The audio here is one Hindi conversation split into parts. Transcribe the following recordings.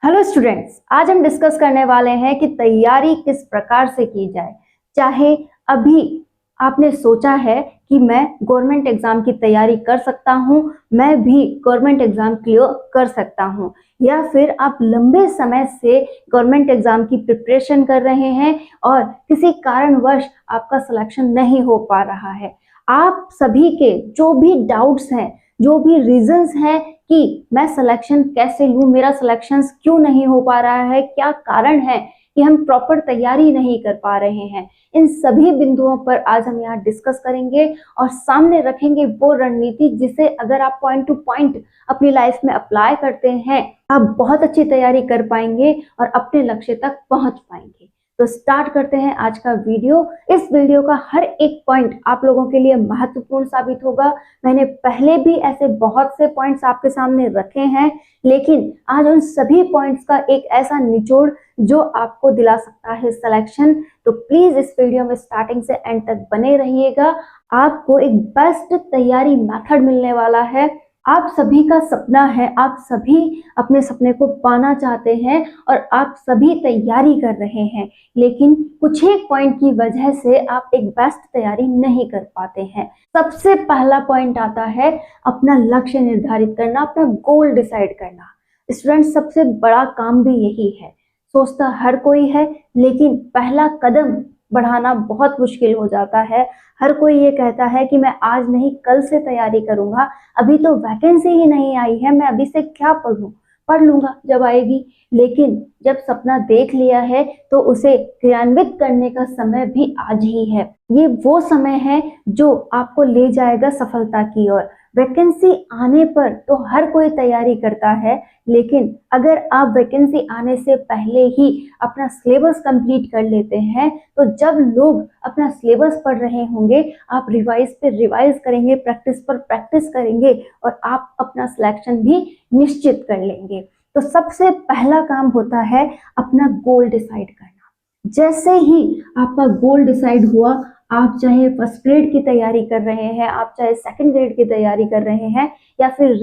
हेलो स्टूडेंट्स, आज हम डिस्कस करने वाले हैं कि तैयारी किस प्रकार से की जाए। चाहे अभी आपने सोचा है कि मैं गवर्नमेंट एग्जाम की तैयारी कर सकता हूं, मैं भी गवर्नमेंट एग्जाम क्लियर कर सकता हूं, या फिर आप लंबे समय से गवर्नमेंट एग्जाम की प्रिपरेशन कर रहे हैं और किसी कारणवश आपका सिलेक्शन नहीं हो पा रहा है। आप सभी के जो भी डाउट्स हैं, जो भी रीजंस हैं कि मैं सिलेक्शन कैसे लूं, मेरा सिलेक्शन क्यों नहीं हो पा रहा है, क्या कारण है कि हम प्रॉपर तैयारी नहीं कर पा रहे हैं, इन सभी बिंदुओं पर आज हम यहाँ डिस्कस करेंगे और सामने रखेंगे वो रणनीति जिसे अगर आप पॉइंट टू पॉइंट अपनी लाइफ में अप्लाई करते हैं, आप बहुत अच्छी तैयारी कर पाएंगे और अपने लक्ष्य तक पहुंच पाएंगे। तो स्टार्ट करते हैं आज का वीडियो। इस वीडियो का हर एक पॉइंट आप लोगों के लिए महत्वपूर्ण साबित होगा। मैंने पहले भी ऐसे बहुत से पॉइंट्स आपके सामने रखे हैं, लेकिन आज उन सभी पॉइंट्स का एक ऐसा निचोड़ जो आपको दिला सकता है सिलेक्शन। तो प्लीज इस वीडियो में स्टार्टिंग से एंड तक बने रहिएगा। आपको एक बेस्ट तैयारी मेथड मिलने वाला है। आप सभी का सपना है, आप सभी अपने सपने को पाना चाहते हैं और आप सभी तैयारी कर रहे हैं, लेकिन कुछ एक पॉइंट की वजह से आप एक बेस्ट तैयारी नहीं कर पाते हैं। सबसे पहला पॉइंट आता है अपना लक्ष्य निर्धारित करना, अपना गोल डिसाइड करना। स्टूडेंट, सबसे बड़ा काम भी यही है। सोचता हर कोई है, लेकिन पहला कदम बढ़ाना बहुत मुश्किल हो जाता है। हर कोई ये कहता है कि मैं आज नहीं कल से तैयारी करूंगा, अभी तो वैकेंसी ही नहीं आई है, मैं अभी से क्या पढ़ूं, पढ़ लूंगा जब आएगी। लेकिन जब सपना देख लिया है तो उसे क्रियान्वित करने का समय भी आज ही है। ये वो समय है जो आपको ले जाएगा सफलता की ओर। वैकेंसी आने पर तो हर कोई तैयारी करता है, लेकिन अगर आप वैकेंसी आने से पहले ही अपना सिलेबस कंप्लीट कर लेते हैं तो जब लोग अपना सिलेबस पढ़ रहे होंगे, आप रिवाइज पे रिवाइज करेंगे, प्रैक्टिस पर प्रैक्टिस करेंगे और आप अपना सिलेक्शन भी निश्चित कर लेंगे। तो सबसे पहला काम होता है अपना गोल डिसाइड करना। जैसे ही आपका गोल डिसाइड हुआ, आप चाहे फर्स्ट ग्रेड की तैयारी कर रहे हैं, आप चाहे सेकंड ग्रेड की तैयारी कर रहे हैं, या फिर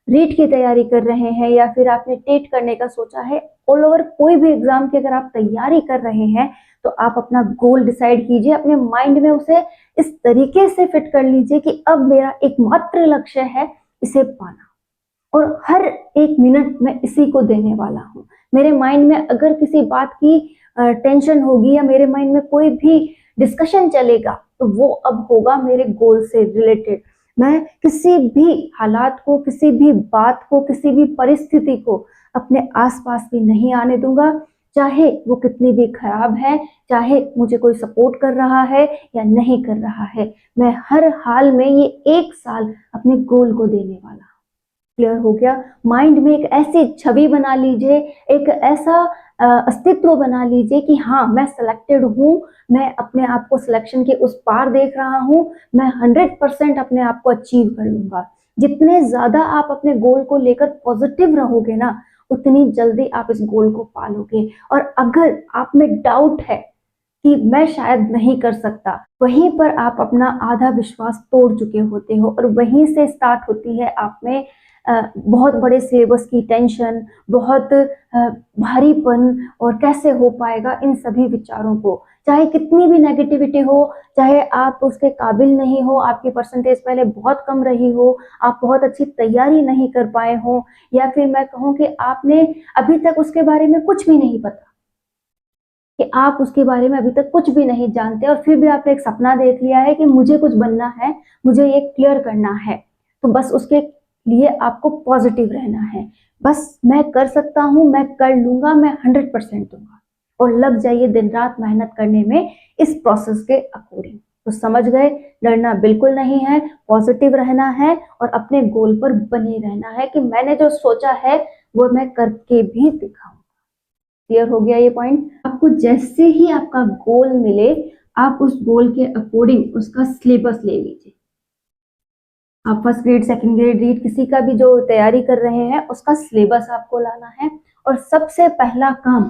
रीट की तैयारी कर रहे हैं, या फिर आपने टेट करने का सोचा है, ऑल ओवर कोई भी एग्जाम की अगर आप तैयारी कर रहे हैं तो आप अपना गोल डिसाइड कीजिए। अपने माइंड में उसे इस तरीके से फिट कर लीजिए कि अब मेरा एकमात्र लक्ष्य है इसे पाना और हर एक मिनट में इसी को देने वाला हूँ। मेरे माइंड में अगर किसी बात की टेंशन होगी या मेरे माइंड में कोई भी डिस्कशन चलेगा तो वो अब होगा मेरे गोल से रिलेटेड। मैं किसी भी हालात को, किसी भी बात को, किसी भी परिस्थिति को अपने आसपास भी नहीं आने दूंगा, चाहे वो कितनी भी खराब है, चाहे मुझे कोई सपोर्ट कर रहा है या नहीं कर रहा है। मैं हर हाल में ये एक साल अपने गोल को देने वाला। क्लियर हो गया? माइंड में एक ऐसी छवि बना लीजिए, एक ऐसा अस्तित्व बना लीजिए कि हाँ, मैं सिलेक्टेड हूँ, मैं अपने आप को सिलेक्शन के उस पार देख रहा हूँ, मैं 100% अपने आप को अचीव कर लूंगा। जितने ज्यादा आप अपने गोल को लेकर पॉजिटिव रहोगे ना, उतनी जल्दी आप इस गोल को पालोगे। और अगर आप में डाउट है कि मैं शायद नहीं कर सकता, वहीं पर आप अपना आधा विश्वास तोड़ चुके होते हो और वहीं से स्टार्ट होती है आप में बहुत बड़े सिलेबस की टेंशन, बहुत भारीपन और कैसे हो पाएगा, इन सभी विचारों को। चाहे कितनी भी नेगेटिविटी हो, चाहे आप उसके काबिल नहीं हो, आपकी परसेंटेज पहले बहुत कम रही हो, आप बहुत अच्छी तैयारी नहीं कर पाए हो, या फिर मैं कहूँ कि आपने अभी तक उसके बारे में कुछ भी नहीं पता, कि आप उसके बारे में अभी तक कुछ भी नहीं जानते और फिर भी आपने एक सपना देख लिया है कि मुझे कुछ बनना है, मुझे ये क्लियर करना है, तो बस उसके लिए आपको पॉजिटिव रहना है। बस मैं कर सकता हूं, मैं कर लूंगा, मैं 100% दूंगा और लग जाइए दिन रात मेहनत करने में इस प्रोसेस के अकॉर्डिंग। तो समझ गए, डरना बिल्कुल नहीं है, पॉजिटिव रहना है और अपने गोल पर बने रहना है कि मैंने जो सोचा है वो मैं करके भी दिखाऊं। क्लियर हो गया ये पॉइंट? आपको जैसे ही आपका गोल मिले, आप उस गोल के अकॉर्डिंग उसका सिलेबस ले लीजिए। आप first grade, second grade, REET किसी का भी जो तैयारी कर रहे हैं उसका सिलेबस आपको लाना है। और सबसे पहला काम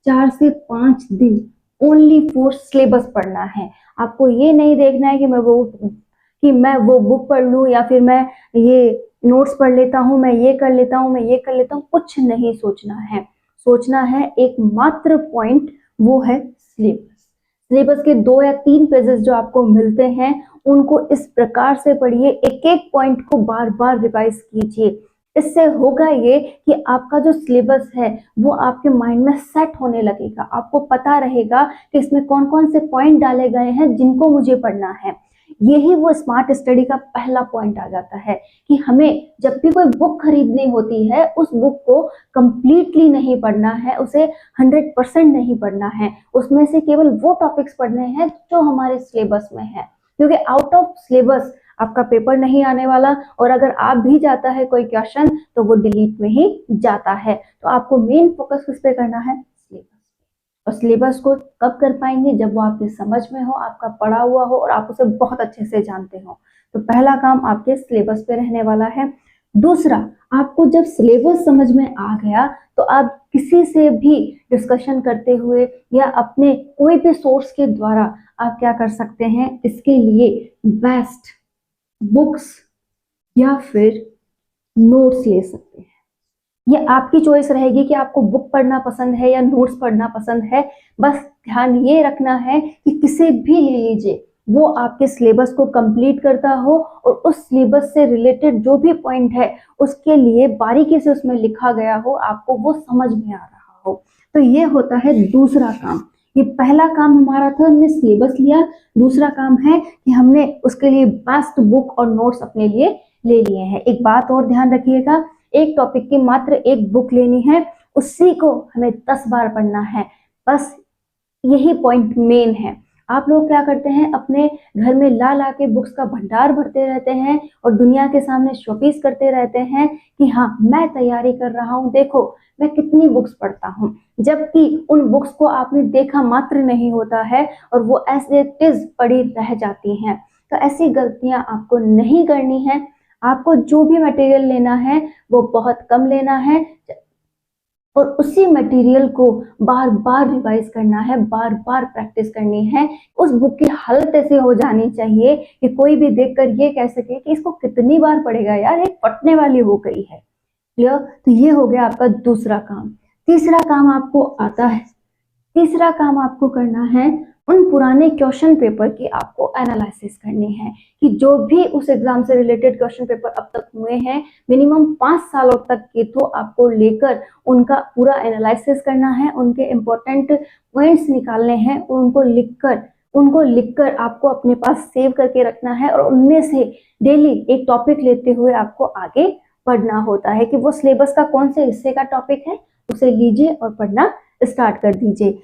4 से 5 दिन ओनली फॉर सिलेबस पढ़ना है। आपको ये नहीं देखना है कि मैं वो बुक पढ़ लूं या फिर मैं ये नोट्स पढ़ लेता हूँ, मैं ये कर लेता हूँ, मैं ये कर लेता हूँ, कुछ नहीं सोचना है। सोचना है एकमात्र पॉइंट, वो है सिलेबस। सिलेबस के 2 या 3 पेजेस जो आपको मिलते हैं, उनको इस प्रकार से पढ़िए, एक एक पॉइंट को बार बार रिवाइज कीजिए। इससे होगा ये कि आपका जो सिलेबस है वो आपके माइंड में सेट होने लगेगा। आपको पता रहेगा कि इसमें कौन कौन से पॉइंट डाले गए हैं जिनको मुझे पढ़ना है। यही वो स्मार्ट स्टडी का पहला पॉइंट आ जाता है कि हमें जब भी कोई बुक खरीदनी होती है, उस बुक को कंप्लीटली नहीं पढ़ना है, उसे 100% नहीं पढ़ना है, उसमें से केवल वो टॉपिक्स पढ़ने हैं जो हमारे सिलेबस में है। क्योंकि आउट ऑफ सिलेबस आपका पेपर नहीं आने वाला, और अगर आ भी जाता है कोई क्वेश्चन तो वो डिलीट में ही जाता है। तो आपको मेन फोकस किस पे करना है? सिलेबस। और सिलेबस को कब कर पाएंगे? जब वो आपकी समझ में हो, आपका पढ़ा हुआ हो और आप उसे बहुत अच्छे से जानते हो। तो पहला काम आपके सिलेबस पे रहने वाला है। दूसरा, आपको जब सिलेबस समझ में आ गया तो आप किसी से भी डिस्कशन करते हुए या अपने कोई भी सोर्स के द्वारा आप क्या कर सकते हैं, इसके लिए बेस्ट बुक्स या फिर नोट्स ले सकते हैं। ये आपकी चॉइस रहेगी कि आपको बुक पढ़ना पसंद है या नोट्स पढ़ना पसंद है। बस ध्यान ये रखना है कि किसे भी ले लीजिए, वो आपके सिलेबस को कंप्लीट करता हो और उस सिलेबस से रिलेटेड जो भी पॉइंट है उसके लिए बारीकी से उसमें लिखा गया हो, आपको वो समझ में आ रहा हो। तो ये होता है दूसरा काम। ये पहला काम हमारा था, हमने सिलेबस लिया। दूसरा काम है कि हमने उसके लिए बेस्ट बुक और नोट्स अपने लिए ले लिए हैं। एक बात और ध्यान रखिएगा, एक टॉपिक की मात्र एक बुक लेनी है, उसी को हमें 10 बार पढ़ना है। बस यही पॉइंट मेन है। आप लोग क्या करते हैं, अपने घर में ला ला के बुक्स का भंडार भरते रहते हैं और दुनिया के सामने शोपीस करते रहते हैं कि हाँ मैं तैयारी कर रहा हूँ, देखो मैं कितनी बुक्स पढ़ता हूँ, जबकि उन बुक्स को आपने देखा मात्र नहीं होता है और वो एज इट इज पड़ी रह जाती हैं। तो ऐसी गलतियां आपको नहीं करनी है। आपको जो भी मटेरियल लेना है वो बहुत कम लेना है और उसी मटेरियल को बार बार रिवाइज करना है, बार बार प्रैक्टिस करनी है। उस बुक की हालत ऐसी हो जानी चाहिए कि कोई भी देखकर ये कह सके कि इसको कितनी बार पढ़ेगा यार, एक पढ़ने वाली हो गई है। क्लियर? तो ये हो गया आपका दूसरा काम। तीसरा काम आपको आता है, तीसरा काम आपको करना है, उन पुराने क्वेश्चन पेपर की आपको एनालिसिस करनी है कि जो भी उस एग्जाम से रिलेटेड क्वेश्चन पेपर अब तक हुए हैं, मिनिमम 5 सालों तक के, तो आपको लेकर उनका पूरा एनालिसिस करना है, उनके इम्पोर्टेंट पॉइंट्स निकालने हैं, उनको लिखकर आपको अपने पास सेव करके रखना है और उनमें से डेली एक टॉपिक लेते हुए आपको आगे पढ़ना होता है कि वो सिलेबस का कौन से हिस्से का टॉपिक है, उसे लीजिए और पढ़ना स्टार्ट कर दीजिए।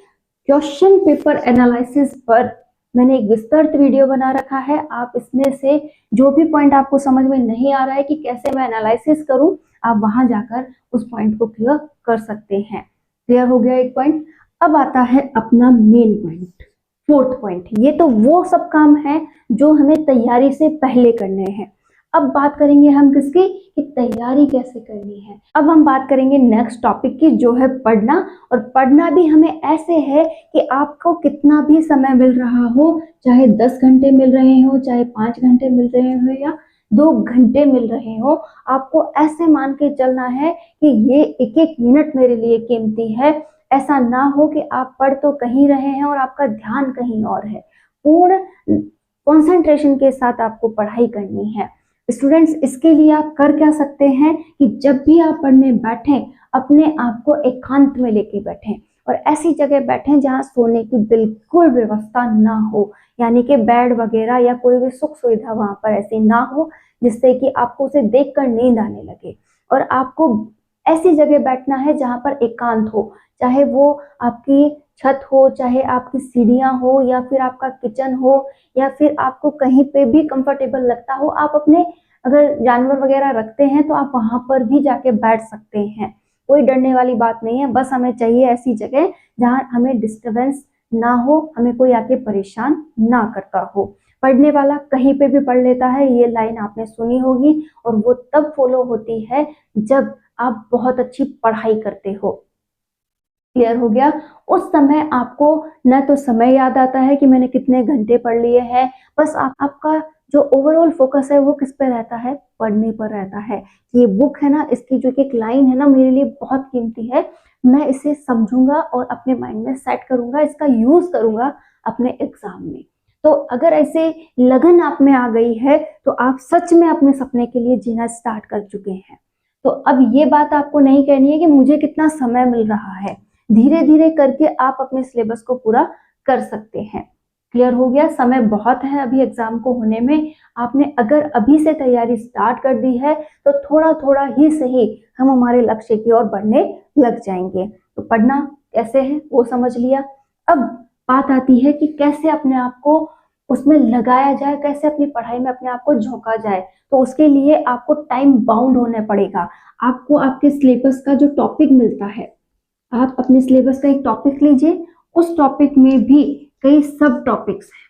क्वेश्चन पेपर एनालिसिस पर मैंने एक विस्तृत वीडियो बना रखा है। आप इसमें से जो भी पॉइंट आपको समझ में नहीं आ रहा है कि कैसे मैं एनालिसिस करूं, आप वहां जाकर उस पॉइंट को क्लियर कर सकते हैं। क्लियर हो गया एक पॉइंट। अब आता है अपना मेन पॉइंट, फोर्थ पॉइंट। ये तो वो सब काम है जो हमें तैयारी से पहले करने हैं। अब बात करेंगे हम किसकी, कि तैयारी कैसे करनी है। अब हम बात करेंगे नेक्स्ट टॉपिक की, जो है पढ़ना। और पढ़ना भी हमें ऐसे है कि आपको कितना भी समय मिल रहा हो, चाहे 10 घंटे मिल रहे हो, चाहे 5 घंटे मिल रहे हो या 2 घंटे मिल रहे हो, आपको ऐसे मान के चलना है कि ये एक एक मिनट मेरे लिए कीमती है। ऐसा ना हो कि आप पढ़ तो कहीं रहे हैं और आपका ध्यान कहीं और है। पूर्ण कंसंट्रेशन के साथ आपको पढ़ाई करनी है। स्टूडेंट्स, इसके लिए आप कर क्या सकते हैं कि जब भी आप पढ़ने बैठें, अपने आप को एकांत में लेके बैठें और ऐसी जगह बैठें जहां सोने की बिल्कुल व्यवस्था ना हो, यानी कि बेड वगैरह या कोई भी सुख सुविधा वहां पर ऐसी ना हो जिससे कि आपको उसे देखकर नींद आने लगे। और आपको ऐसी जगह बैठना है जहां पर एकांत हो, चाहे वो आपकी छत हो, चाहे आपकी सीढ़ियां हो, या फिर आपका किचन हो, या फिर आपको कहीं पे भी कंफर्टेबल लगता हो। आप अपने अगर जानवर वगैरह रखते हैं तो आप वहां पर भी जाके बैठ सकते हैं, कोई डरने वाली बात नहीं है। बस हमें चाहिए ऐसी जगह जहां हमें डिस्टरबेंस ना हो, हमें कोई आके परेशान ना करता हो। पढ़ने वाला कहीं पे भी पढ़ लेता है, ये लाइन आपने सुनी होगी, और वो तब फॉलो होती है जब आप बहुत अच्छी पढ़ाई करते हो। क्लियर हो गया? उस समय आपको न तो समय याद आता है कि मैंने कितने घंटे पढ़ लिए हैं, बस आपका जो ओवरऑल फोकस है वो किस पे रहता है, पढ़ने पर रहता है। ये बुक है ना, इसकी जो एक लाइन है ना मेरे लिए बहुत कीमती है, मैं इसे समझूंगा और अपने माइंड में सेट करूंगा, इसका यूज करूंगा अपने एग्जाम में। तो अगर ऐसे लगन आप में आ गई है तो आप सच में अपने सपने के लिए जीना स्टार्ट कर चुके हैं। तो अब ये बात आपको नहीं कहनी है कि मुझे कितना समय मिल रहा है, धीरे धीरे करके आप अपने सिलेबस को पूरा कर सकते हैं। क्लियर हो गया, समय बहुत है अभी एग्जाम को होने में। आपने अगर अभी से तैयारी स्टार्ट कर दी है तो थोड़ा थोड़ा ही सही हम हमारे लक्ष्य की ओर बढ़ने लग जाएंगे। तो पढ़ना कैसे है वो समझ लिया, अब बात आती है कि कैसे अपने आप को उसमें लगाया जाए, कैसे अपनी पढ़ाई में अपने आप को झोंका जाए। तो उसके लिए आपको टाइम बाउंड होना पड़ेगा। आपको आपके सिलेबस का जो टॉपिक मिलता है, आप अपने सिलेबस का एक टॉपिक लीजिए, उस टॉपिक में भी कई सब टॉपिक्स हैं।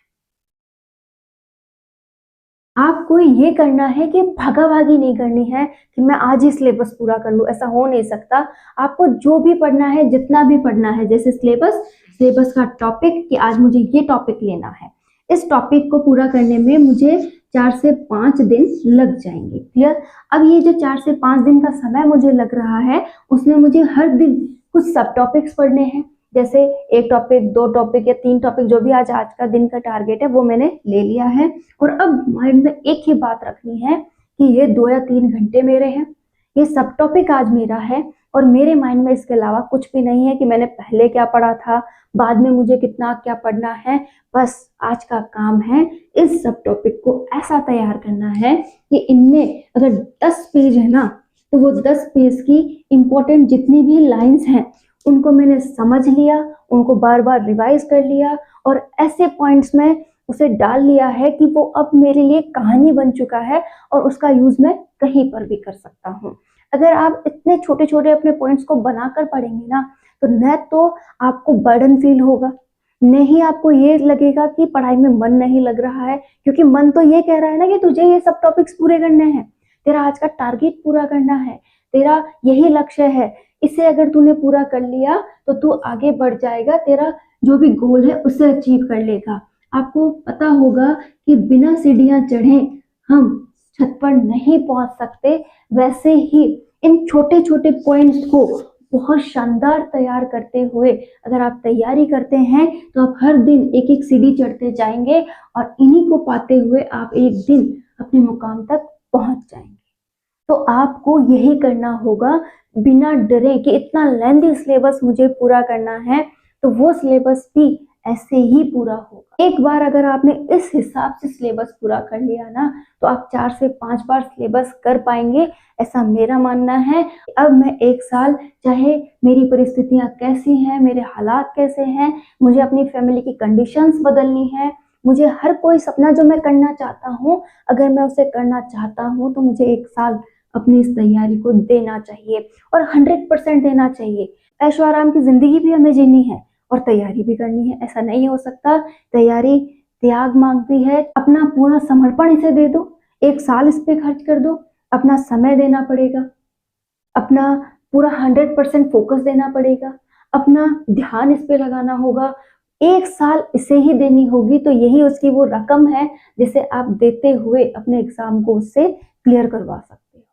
आपको ये करना है कि भागाभागी नहीं करनी है कि मैं आज ही सिलेबस पूरा कर लूं, ऐसा हो नहीं सकता। आपको जो भी पढ़ना है, जितना भी पढ़ना है, जैसे सिलेबस का टॉपिक कि आज मुझे ये टॉपिक लेना है, इस टॉपिक को पूरा करने में मुझे 4 से 5 दिन लग जाएंगे। क्लियर। अब ये जो 4 से 5 दिन का समय मुझे लग रहा है, उसमें मुझे हर दिन कुछ सब टॉपिक्स पढ़ने हैं, जैसे एक टॉपिक, 2 टॉपिक या 3 टॉपिक, जो भी आज का दिन का टारगेट है वो मैंने ले लिया है। और अब माइंड में एक ही बात रखनी है कि ये 2 या 3 घंटे मेरे हैं, ये सब टॉपिक आज मेरा है, और मेरे माइंड में इसके अलावा कुछ भी नहीं है कि मैंने पहले क्या पढ़ा था, बाद में मुझे कितना क्या पढ़ना है। बस आज का काम है इस सब टॉपिक को ऐसा तैयार करना है कि इनमें अगर 10 पेज है ना, तो वो 10 पेज की इंपॉर्टेंट जितनी भी लाइंस हैं उनको मैंने समझ लिया, उनको बार बार रिवाइज कर लिया, और ऐसे पॉइंट्स में उसे डाल लिया है कि वो अब मेरे लिए कहानी बन चुका है और उसका यूज मैं कहीं पर भी कर सकता हूँ। अगर आप इतने छोटे छोटे अपने पॉइंट्स को बनाकर पढ़ेंगे ना, तो न तो आपको बर्डन फील होगा, नहीं आपको ये लगेगा कि पढ़ाई में मन नहीं लग रहा है, क्योंकि मन तो ये कह रहा है ना कि तुझे ये सब टॉपिक्स पूरे करने हैं, तेरा आज का टारगेट पूरा करना है, तेरा यही लक्ष्य है, इसे अगर तूने पूरा कर लिया तो तू आगे बढ़ जाएगा, तेरा जो भी गोल है उसे अचीव कर लेगा। आपको पता होगा कि बिना सीढ़ियां चढ़े हम छत पर नहीं पहुंच सकते, वैसे ही इन छोटे छोटे पॉइंट्स को बहुत शानदार तैयार करते हुए अगर आप तैयारी करते हैं तो आप हर दिन एक एक सीढ़ी चढ़ते जाएंगे, और इन्हीं को पाते हुए आप एक दिन अपने मुकाम तक पहुंच जाएंगे। तो आपको यही करना होगा, बिना डरे कि इतना लेंथी सिलेबस मुझे पूरा करना है, तो वो सिलेबस भी ऐसे ही पूरा होगा। एक बार अगर आपने इस हिसाब से सिलेबस पूरा कर लिया ना, तो आप 4 से 5 बार सिलेबस कर पाएंगे, ऐसा मेरा मानना है। अब मैं 1 साल, चाहे मेरी परिस्थितियां कैसी हैं, मेरे हालात कैसे हैं, मुझे अपनी फैमिली की कंडीशंस बदलनी है, मुझे हर कोई सपना जो मैं करना चाहता हूँ, अगर मैं उसे करना चाहता हूँ तो मुझे 1 साल अपनी इस तैयारी को देना चाहिए, और 100% देना चाहिए। ऐशो आराम की जिंदगी भी हमें जीनी है और तैयारी भी करनी है, ऐसा नहीं हो सकता। तैयारी त्याग मांगती है, अपना पूरा समर्पण इसे दे दो, 1 साल इस पे खर्च कर दो, अपना समय देना पड़ेगा, अपना पूरा 100% फोकस देना पड़ेगा, अपना ध्यान इस पे लगाना होगा, 1 साल इसे ही देनी होगी। तो यही उसकी वो रकम है जिसे आप देते हुए अपने एग्जाम को उससे क्लियर करवा सकते हो।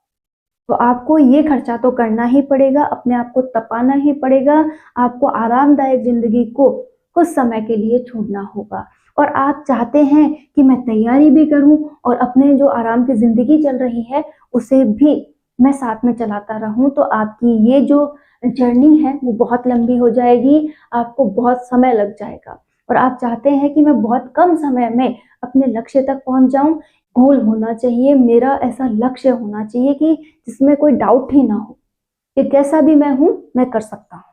तो आपको ये खर्चा तो करना ही पड़ेगा, अपने आप को तपाना ही पड़ेगा, आपको आरामदायक जिंदगी को कुछ समय के लिए छोड़ना होगा। और आप चाहते हैं कि मैं तैयारी भी करूं और अपने जो आराम की जिंदगी चल रही है उसे भी मैं साथ में चलाता रहूं, तो आपकी ये जो जर्नी है वो बहुत लंबी हो जाएगी, आपको बहुत समय लग जाएगा। और आप चाहते हैं कि मैं बहुत कम समय में अपने लक्ष्य तक पहुंच जाऊं, गोल होना चाहिए, मेरा ऐसा लक्ष्य होना चाहिए कि जिसमें कोई डाउट ही ना हो कि कैसा भी मैं हूं मैं कर सकता हूं।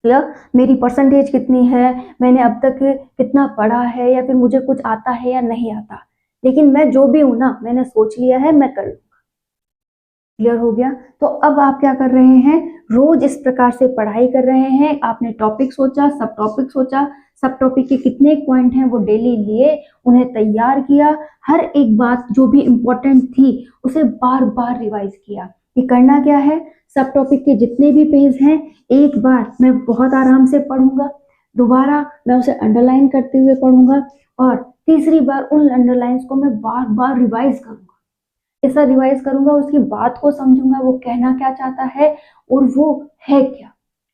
मतलब मेरी परसेंटेज कितनी है, मैंने अब तक कितना पढ़ा है, या फिर मुझे कुछ आता है या नहीं आता, लेकिन मैं जो भी हूं ना, मैंने सोच लिया है मैं कर लूंगा। क्लियर हो गया। तो अब आप क्या कर रहे हैं, रोज इस प्रकार से पढ़ाई कर रहे हैं। आपने टॉपिक सोचा, सब टॉपिक सोचा, सब टॉपिक के कितने पॉइंट हैं वो डेली लिए, उन्हें तैयार किया, हर एक बात जो भी इंपॉर्टेंट थी उसे बार बार रिवाइज किया। ये करना क्या है, सब टॉपिक के जितने भी पेज हैं एक बार मैं बहुत आराम से पढ़ूंगा, दोबारा मैं उसे अंडरलाइन करते हुए पढ़ूंगा, और तीसरी बार उन अंडरलाइंस को मैं बार बार रिवाइज करूंगा, ऐसा रिवाइज करूंगा, उसकी बात को समझूंगा, वो कहना क्या चाहता है और वो है क्या।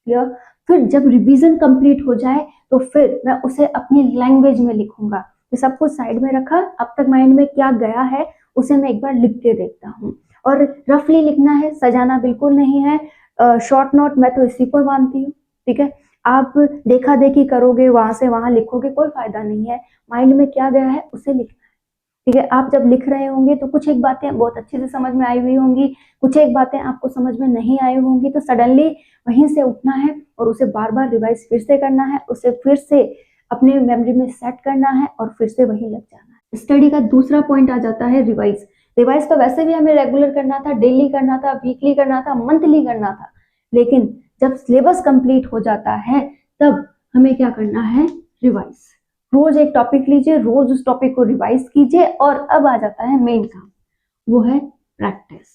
क्लियर। फिर जब रिवीजन कंप्लीट हो जाए तो फिर मैं उसे अपनी लैंग्वेज में लिखूंगा। तो सब कुछ साइड में रखा, अब तक माइंड में क्या गया है उसे मैं एक बार लिख के देखता हूँ। और रफली लिखना है, सजाना बिल्कुल नहीं है। शॉर्ट नोट मैं तो इसी को मानती हूँ। ठीक है, आप देखा देखी करोगे, वहां से वहां लिखोगे, कोई फायदा नहीं है। माइंड में क्या गया है उसे लिखना है। ठीक है, आप जब लिख रहे होंगे तो कुछ एक बातें बहुत अच्छे से समझ में आई हुई होंगी, कुछ एक बातें आपको समझ में नहीं आई होंगी, तो सडनली वहीं से उठना है और उसे बार बार रिवाइज फिर से करना है, उसे फिर से अपने मेमोरी में सेट करना है और फिर से वहीं लग जाना है। स्टडी का दूसरा पॉइंट आ जाता है रिवाइज। रिवाइज तो वैसे भी हमें रेगुलर करना था, डेली करना था, वीकली करना था, मंथली करना था, लेकिन जब सिलेबस कंप्लीट हो जाता है तब हमें क्या करना है, रिवाइज। रोज एक टॉपिक लीजिए, रोज उस टॉपिक को रिवाइज कीजिए। और अब आ जाता है मेन काम, वो है प्रैक्टिस।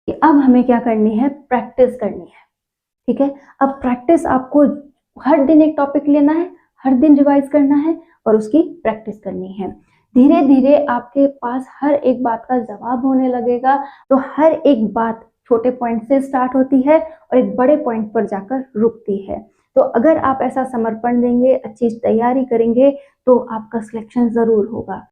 अब हमें क्या करनी है, प्रैक्टिस करनी है। ठीक है, अब प्रैक्टिस आपको हर दिन एक टॉपिक लेना है, हर दिन रिवाइज करना है और उसकी प्रैक्टिस करनी है। धीरे धीरे आपके पास हर एक बात का जवाब होने लगेगा। तो हर एक बात छोटे पॉइंट से स्टार्ट होती है और एक बड़े पॉइंट पर जाकर रुकती है। तो अगर आप ऐसा समर्पण देंगे, अच्छी तैयारी करेंगे, तो आपका सिलेक्शन जरूर होगा।